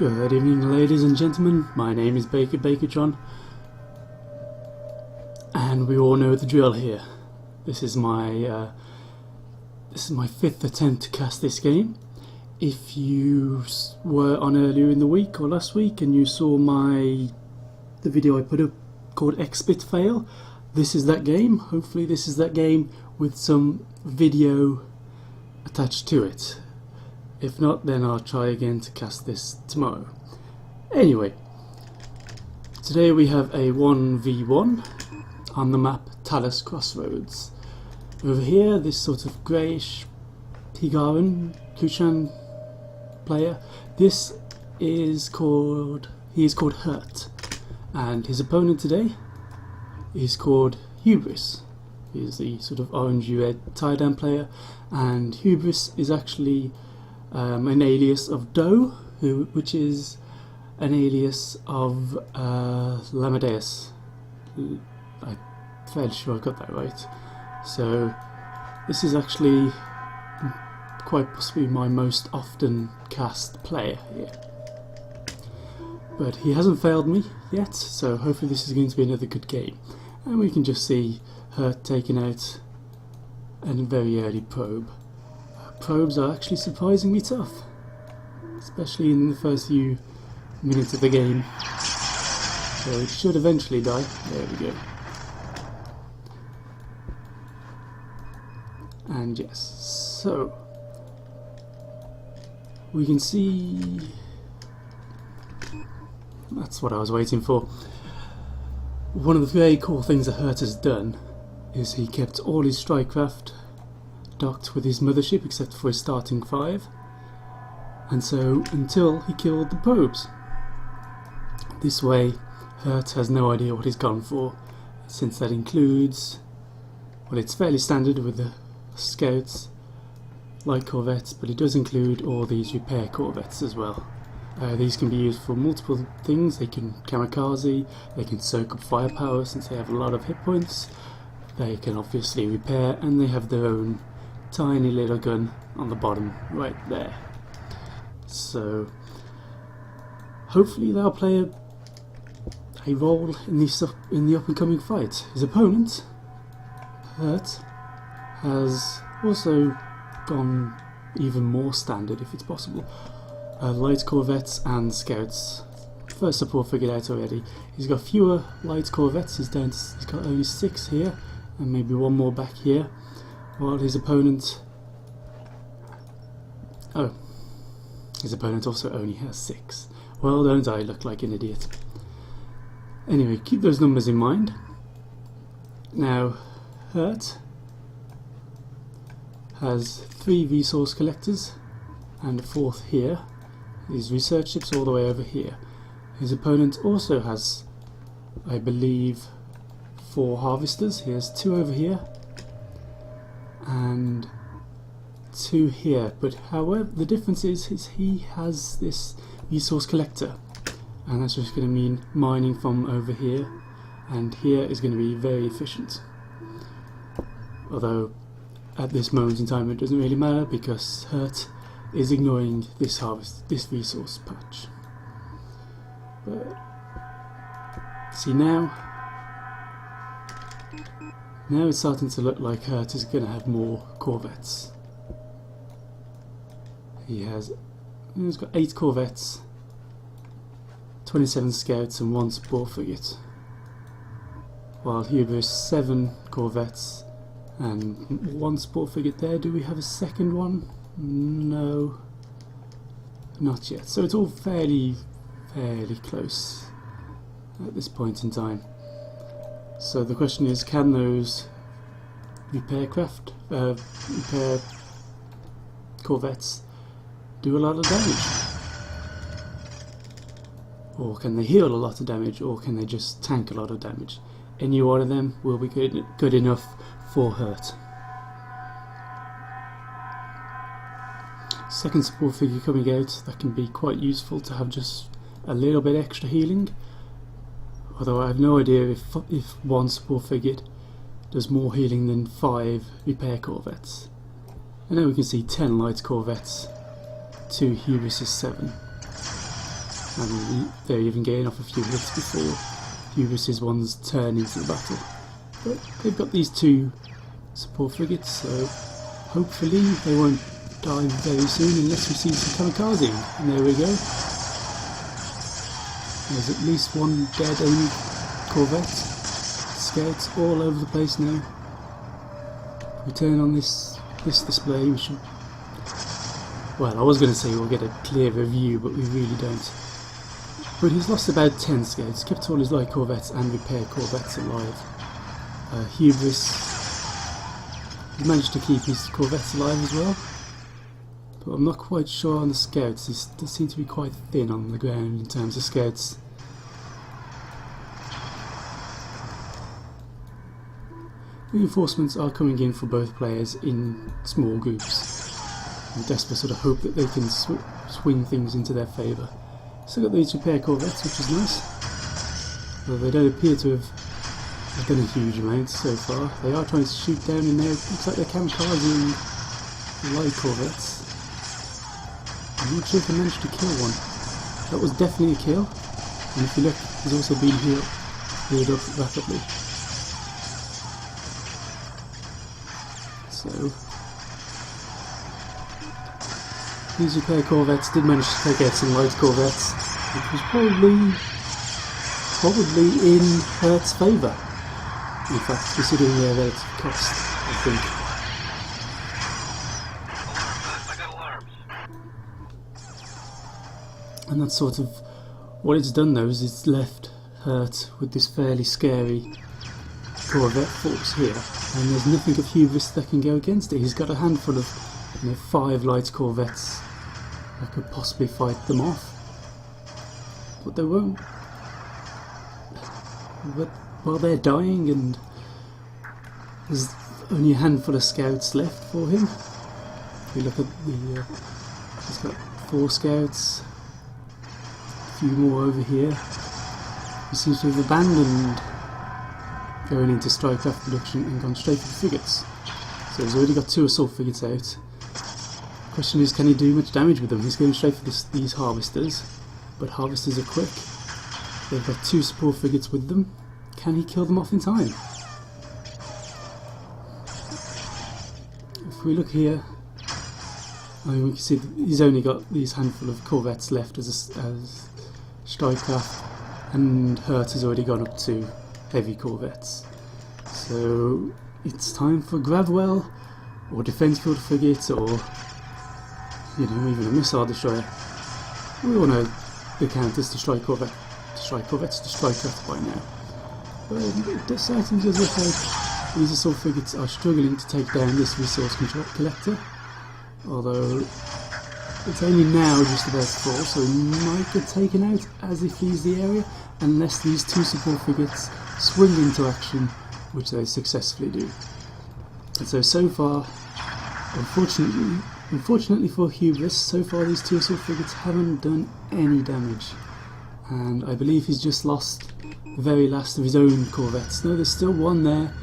Good evening, ladies and gentlemen. My name is Bakertron, and we all know the drill here. This is my fifth attempt to cast this game. If you were on earlier in the week or last week and you saw the video I put up called XBit Fail, this is that game. Hopefully this is that game with some video attached to it. If not, then I'll try again to cast this tomorrow. Anyway, today we have a 1v1 on the map Talus Crossroads. Over here, this sort of greyish Higaran Kushan player. He is called Hurt, and his opponent today is called Hubris. He is the sort of orangey-red tie-down player, and Hubris is actually an alias of Doe, which is an alias of Lamadeus. I'm fairly sure I got that right. So this is actually quite possibly my most often cast player here. But he hasn't failed me yet, so hopefully this is going to be another good game. And we can just see Hurt taking out a very early probe. Probes are actually surprisingly tough, especially in the first few minutes of the game. So it should eventually die. There we go. And yes, so we can see, that's what I was waiting for. One of the very cool things that Hurt has done is he kept all his strike craft docked with his mothership except for his starting 5, and so until he killed the probes. This way Hurt has no idea what he's gone for, since that includes, well, it's fairly standard with the scouts, light corvettes, but it does include all these repair corvettes as well. These can be used for multiple things. They can kamikaze, they can soak up firepower since they have a lot of hit points, they can obviously repair, and they have their own tiny little gun on the bottom right there. So hopefully they'll play a role in the up and coming fight. His opponent, Hurt, has also gone even more standard if it's possible. Light corvettes and scouts. First support figured out already. He's got fewer light corvettes. He's got only 6 here, and maybe one more back here. While his opponent also only has 6. Well, don't I look like an idiot? Anyway, keep those numbers in mind. Now, Hurt has 3 resource collectors and a 4th here. His research ship's all the way over here. His opponent also has, I believe, 4 harvesters. He has 2 over here and 2 here, but however the difference is he has this resource collector, and that's just going to mean mining from over here, and here is going to be very efficient. Although at this moment in time it doesn't really matter because Hurt is ignoring this resource patch. But see, now it's starting to look like Hurt is going to have more corvettes. He's got 8 corvettes, 27 scouts and 1 support frigate, while Hubris 7 corvettes and 1 support frigate there. Do we have a second one? No, not yet. So it's all fairly close at this point in time. So the question is, can those repair corvettes do a lot of damage? Or can they heal a lot of damage, or can they just tank a lot of damage? Any one of them will be good enough for Hurt. Second support figure coming out, that can be quite useful to have just a little bit extra healing. Although I have no idea if 1 support frigate does more healing than 5 repair corvettes. And now we can see 10 light corvettes to Hubris' 7. and they're even getting off a few hits before Hubris' ones turn into the battle. But they've got these two support frigates, so hopefully they won't die very soon unless we see some kamikaze. And there we go. There's at least one dead enemy corvette. Scouts all over the place now. If we turn on this display, we should... Well, I was going to say we'll get a clearer view, but we really don't. But he's lost about 10 scouts, kept all his light corvettes and repair corvettes alive. Hubris managed to keep his corvettes alive as well, but I'm not quite sure on the scouts. They seem to be quite thin on the ground in terms of scouts. Reinforcements are coming in for both players in small groups. And Desper sort of hope that they can swing things into their favour. Still got these repair corvettes, which is nice. Though they don't appear to have done a huge amount so far. They are trying to shoot down in there. Looks like they're kamikazing light corvettes. I'm not sure if they managed to kill one. That was definitely a kill. And if you look, he's also been healed up rapidly. So these repair corvettes did manage to take out some light corvettes, which was probably in Hert's favour. In fact, considering their relative cost, I think. And that's sort of what it's done though, is it's left Hurt with this fairly scary corvette force here, and there's nothing of Hubris that can go against it. He's got a handful of 5 light corvettes that could possibly fight them off, but they won't. But while they're dying, and there's only a handful of scouts left for him. If we look at the, he's got 4 scouts, a few more over here. He seems to have abandoned going into strike-craft production and gone straight for the frigates. So he's already got 2 assault frigates out. The question is, can he do much damage with them? He's going straight for these harvesters, but harvesters are quick. They've got 2 support frigates with them. Can he kill them off in time? If we look here, I mean, we can see that he's only got these handful of corvettes left as strike-craft, and Hurt has already gone up to heavy corvettes. So it's time for Gravwell, or defence field frigate, or even a missile destroyer. We all know the counters to strike corvettes to strike-craft by now. But it certainly does look like these assault frigates are struggling to take down this resource collector. Although it's only now just about full, so he might get taken out as it leaves the area, unless these 2 support frigates swing into action, which they successfully do. And so far, unfortunately for Hubris, so far these 2 assault frigates haven't done any damage. And I believe he's just lost the very last of his own corvettes. No, there's still one there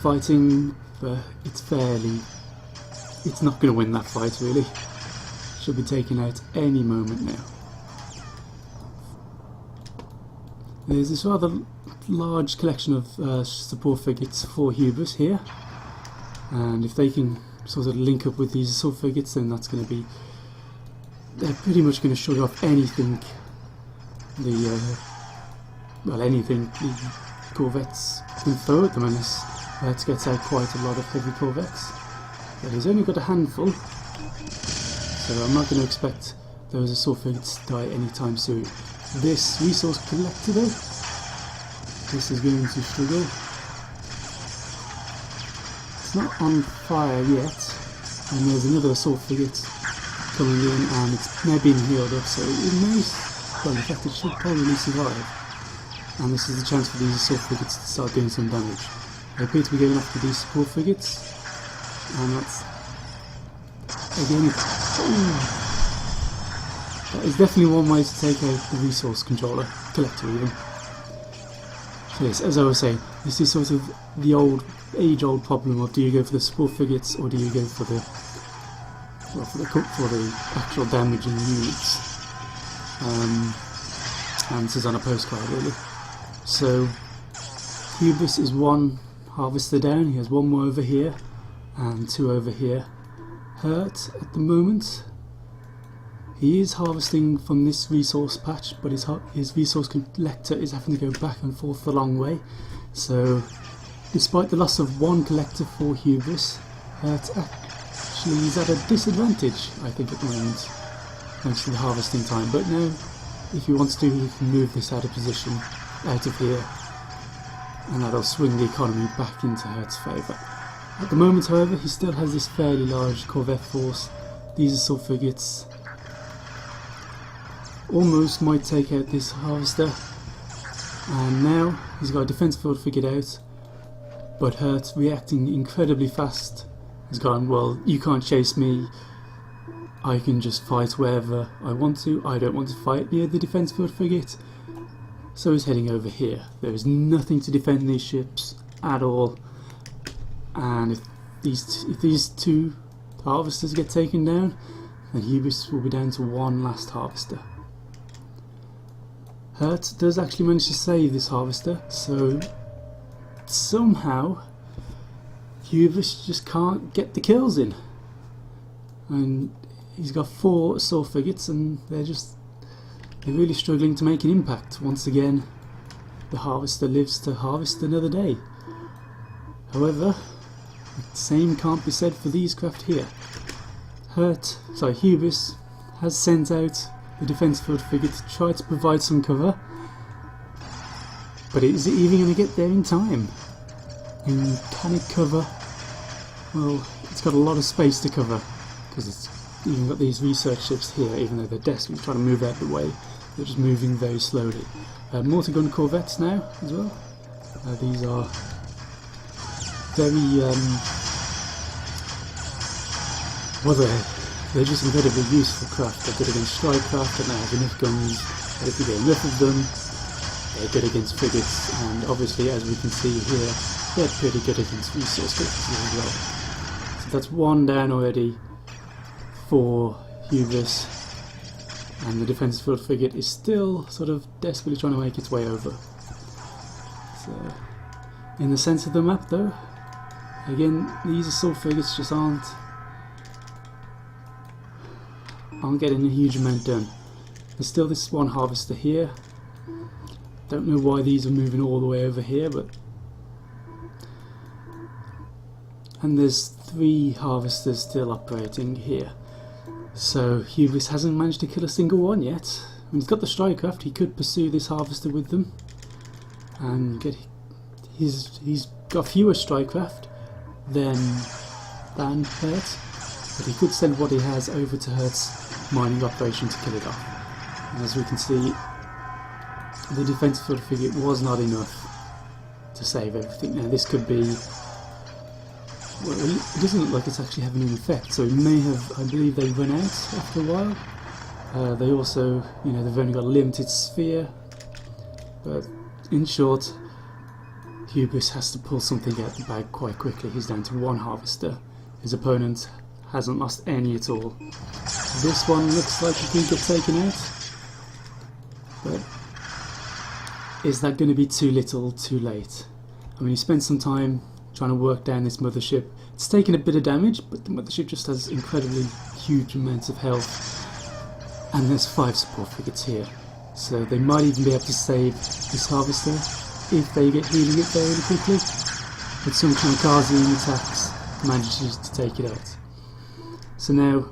fighting, but it's not going to win that fight really. Should be taken out any moment now. There's this rather large collection of support frigates for Hubris here, and if they can sort of link up with these assault frigates, then that's going to be... they're pretty much going to shut off anything anything the corvettes can throw at them, unless Hertz gets out quite a lot of heavy corvettes. But he's only got a handful, so I'm not going to expect those assault frigates to die anytime soon. This resource collector though, this is going to struggle. It's not on fire yet, and there's another assault frigate coming in, and it's now being healed up, so it may, well in fact it should probably survive. And this is the chance for these assault frigates to start doing some damage. They appear to be going after these support frigates, and that's again, that is definitely one way to take out the resource collector even. So yes, as I was saying, this is sort of the age-old problem of, do you go for the support frigates or do you go for the actual damaging units? answers on a postcard really. So Hubris is one harvester down, he has one more over here and two over here. Hurt at the moment, he is harvesting from this resource patch, but his resource collector is having to go back and forth a long way. So despite the loss of one collector for Hubris, Hurt actually is at a disadvantage, I think, at the moment, thanks to the harvesting time. But now, if he wants to, he can move this out of position, out of here, and that'll swing the economy back into Hurt's favour. At the moment, however, he still has this fairly large corvette force. These assault frigates almost might take out this harvester, and now he's got a defence field figured out, but Hurt, reacting incredibly fast, has gone, well, you can't chase me, I can just fight wherever I want to, I don't want to fight near the defence field frigate, so he's heading over here. There is nothing to defend these ships at all, and if these two harvesters get taken down, then Hubris will be down to one last harvester. Hurt does actually manage to save this harvester, so somehow Hubris just can't get the kills in. And he's got 4 assault frigates and they're really struggling to make an impact. Once again, the harvester lives to harvest another day. However, the same can't be said for these craft here. Hubris has sent out the defence field frigate to try to provide some cover, but is it even going to get there in time? And can it cover? Well, it's got a lot of space to cover, because it's even got these research ships here, even though they're desperately trying to move out of the way, they're just moving very slowly. Mortar-gun corvettes now as well. These are very they're just incredibly useful craft. They're good against strike craft, and they have enough guns that if you get enough of them, they're good against frigates, and obviously, as we can see here, they're pretty good against resource criticals as well. So that's one down already for Hubris, and the defence field frigate is still sort of desperately trying to make its way over. So, in the centre of the map though, again, these assault frigates just aren't getting a huge amount done. There's still this one harvester here. Don't know why these are moving all the way over here, and there's 3 harvesters still operating here. So Hubris hasn't managed to kill a single one yet. I mean, he's got the strike craft, he could pursue this harvester with them and get he's got fewer strike craft than Hurt, but he could send what he has over to Hurt's mining operation to kill it off. And as we can see, the defence field frigate was not enough to save everything. Now this could be, well, it doesn't look like it's actually having an effect, so it may have, I believe they run out after a while. They also, they've only got a limited sphere, but in short, Hubris has to pull something out the bag quite quickly. He's down to 1 harvester. His opponent hasn't lost any at all. This one looks like it could get taken out, but is that going to be too little, too late? I mean, he spent some time trying to work down this mothership. It's taken a bit of damage, but the mothership just has incredibly huge amounts of health, and there's 5 support frigates here, so they might even be able to save this harvester if they get healing it very quickly, but some kamikaze attacks manages to take it out. So now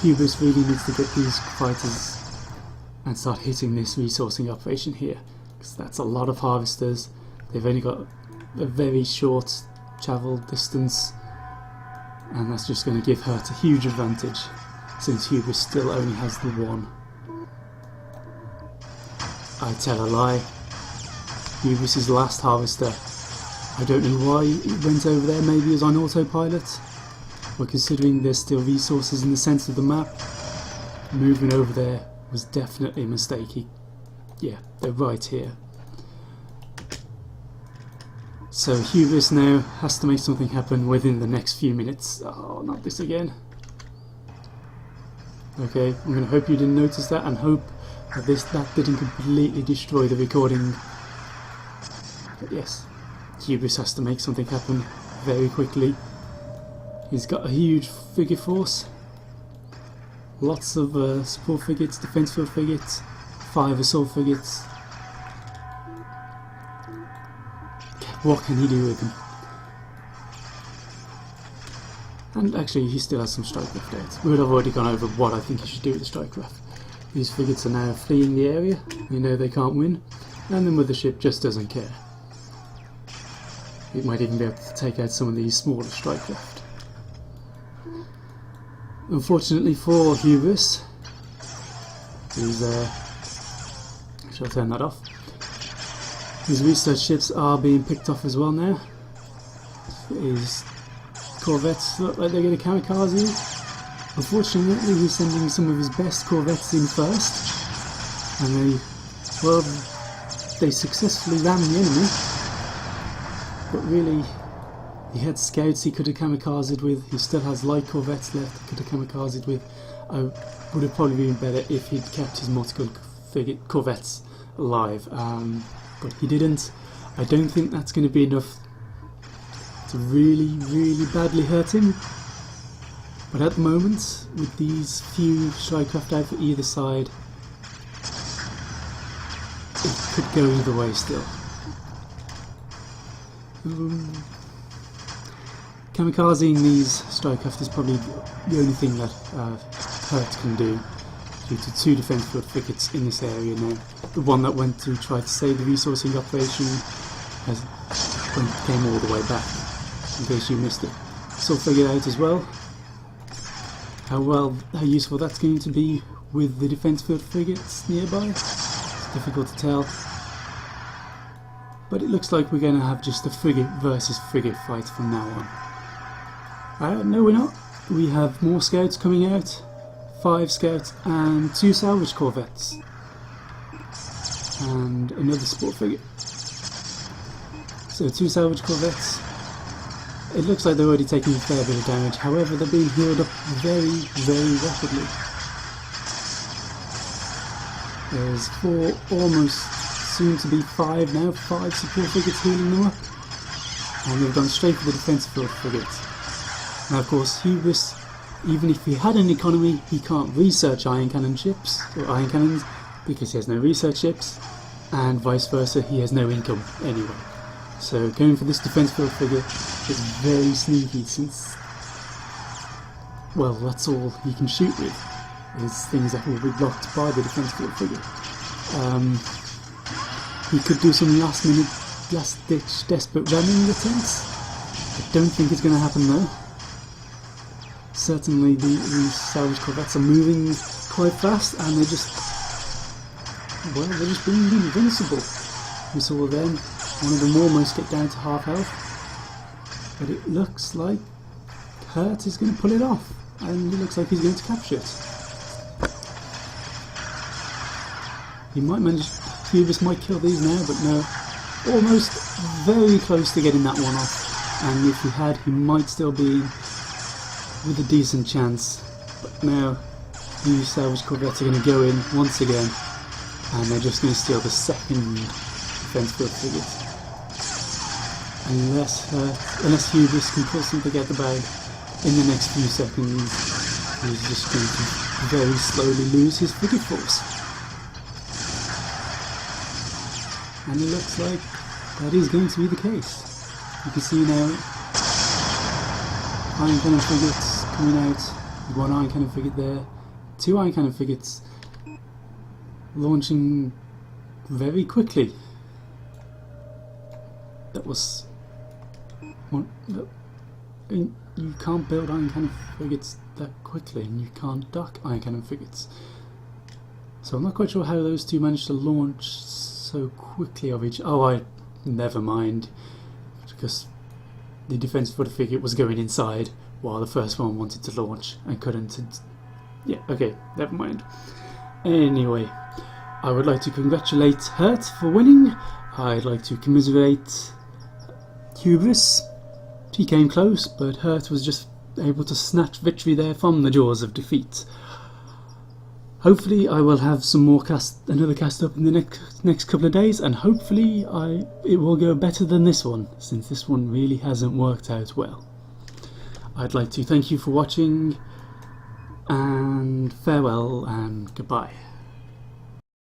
Hubris really needs to get these fighters and start hitting this resourcing operation here, because that's a lot of harvesters. They've only got a very short travel distance, and that's just going to give Hurt a huge advantage, since Hubris still only has the 1. I tell a lie. Hubris' last harvester. I don't know why it went over there, maybe it was on autopilot, but considering there's still resources in the centre of the map, moving over there was definitely a mistake. Yeah, they're right here. So Hubris now has to make something happen within the next few minutes. Oh, not this again. Okay, I'm going to hope you didn't notice that, and hope But that didn't completely destroy the recording. But yes, Hubris has to make something happen very quickly. He's got a huge figure force, lots of support frigates, defense field frigates, 5 assault frigates. What can he do with them? And actually he still has some strike craft out. We would have already gone over what I think he should do with the strike craft. These frigates are now fleeing the area, they know they can't win, and the mothership just doesn't care. It might even be able to take out some of these smaller strike craft. Unfortunately for Hubris, shall I turn that off? His research ships are being picked off as well now. His corvettes look like they're going to kamikaze. Unfortunately, he's sending some of his best corvettes in first, and they successfully rammed the enemy. But really, he had scouts he could have kamikazed with. He still has light corvettes left he could have kamikazed with. I would have probably been better if he'd kept his multiple corvettes alive, but he didn't. I don't think that's going to be enough to really badly hurt him. But at the moment, with these few strike craft out for either side, it could go either way still. Kamikazing these strike craft is probably the only thing that Hurt can do, due to 2 defense field frigates in this area now. The one that went to try to save the resourcing operation came all the way back, in case you missed it. So figured out as well how useful that's going to be with the defense field frigates nearby. It's difficult to tell. But it looks like we're going to have just a frigate versus frigate fight from now on. No, we're not. We have more scouts coming out, 5 scouts and 2 salvage corvettes, and another support frigate. So 2 salvage corvettes. It looks like they're already taking a fair bit of damage, however they're being healed up very rapidly. There's 4, almost soon to be 5 now, 5 support frigates healing them up, and they've gone straight for the defensive field frigates. Now of course Hubris, even if he had an economy, he can't research iron cannon ships, or iron cannons, because he has no research ships, and vice versa, he has no income anyway. So going for this defense field frigate is very sneaky, since, well, that's all he can shoot with, is things that will be blocked by the defense field frigate. He could do some last ditch desperate ramming attempts. I don't think it's going to happen though. Certainly the salvage corvettes are moving quite fast, and they're just being invincible. We saw them, one of them almost get down to half health, but it looks like Hurt is going to pull it off, and it looks like he's going to capture it. He might manage, Hubris might kill these now, but no, almost very close to getting that one off, and if he had, he might still be with a decent chance. But now these salvage corvettes are going to go in once again, and they're just going to steal the second defense field frigate. Unless Hubris can pull something out the bag in the next few seconds, he's just going to very slowly lose his frigate force. And it looks like that is going to be the case. You can see now iron cannon frigates coming out, 1 iron cannon frigate there, 2 iron cannon frigates launching very quickly. That was you can't build iron cannon frigates that quickly, and you can't dock iron cannon frigates. So I'm not quite sure how those 2 managed to launch so quickly of each. Oh, never mind, because the defense for the frigate was going inside while the first one wanted to launch and couldn't. Yeah, okay, never mind. Anyway, I would like to congratulate Hurt for winning. I'd like to commiserate Hubris. He came close, but Hurt was just able to snatch victory there from the jaws of defeat. Hopefully I will have some more another cast up in the next couple of days, and hopefully it will go better than this one, since this one really hasn't worked out well. I'd like to thank you for watching, and farewell and goodbye.